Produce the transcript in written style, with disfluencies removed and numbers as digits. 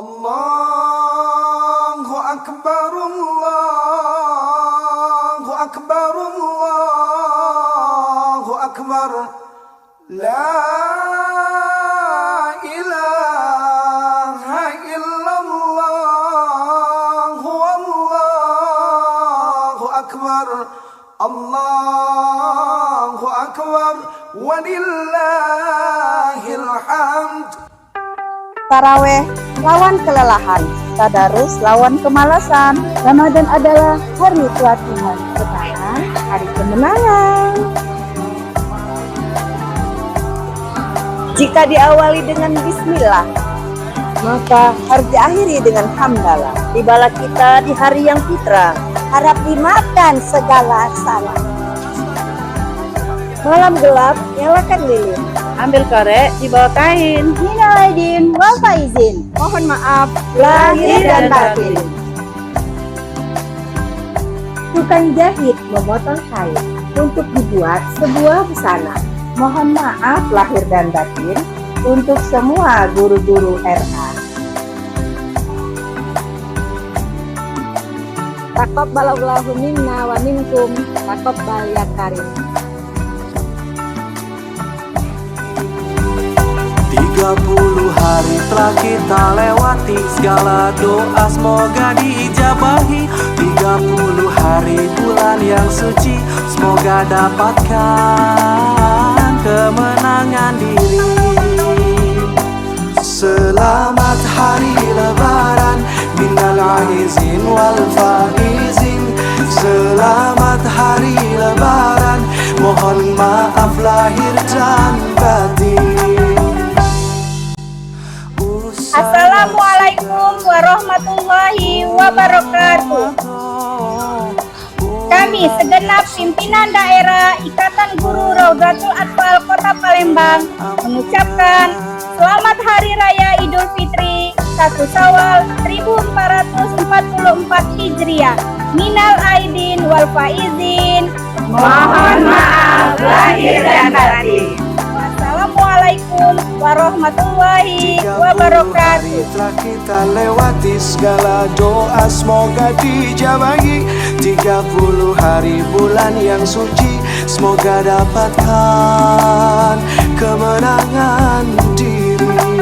Allahu Akbar, Allahu Akbar, Allahu Akbar. La ilaha illallah, Allahu Akbar, Allahu Akbar, walillahil hamd. Taraweh lawan kelelahan, tadarus lawan kemalasan. Ramadan adalah hari pelatihan, sekarang hari kemenangan. Jika diawali dengan bismillah, maka harus diakhiri dengan hamdalah. Tibalah kita di hari yang fitrah, harap dimaafkan segala salah. Malam gelap, nyalakan lilin, ambil korek di bawah kain. Minal aidin wal faizin, mohon maaf lahir dan batin. Tukang jahit memotong kain untuk dibuat sebuah busana. Mohon maaf lahir dan batin untuk semua guru-guru RA. Taqabbalallahu minna wa minkum, taqabbal ya karim. 30 hari telah kita lewati, segala doa semoga diijabahi. 30 hari bulan yang suci, semoga dapatkan kemenangan diri. Selamat hari lebaran, minal aizin wal faizin. Selamat hari lebaran, mohon maaf lahir dan batin. Assalamualaikum warahmatullahi wabarakatuh. Kami segenap pimpinan daerah Ikatan Guru Raudatul Atfal Kota Palembang mengucapkan Selamat Hari Raya Idul Fitri 1 Syawal 1444 Hijriah. Minal aidin wal faizin, mohon maaf lahir dan batin. Assalamualaikum warahmatullahi wabarakatuh. Telah kita lewati, segala doa semoga dijabahi. 30 hari bulan yang suci, semoga dapatkan kemenangan diri.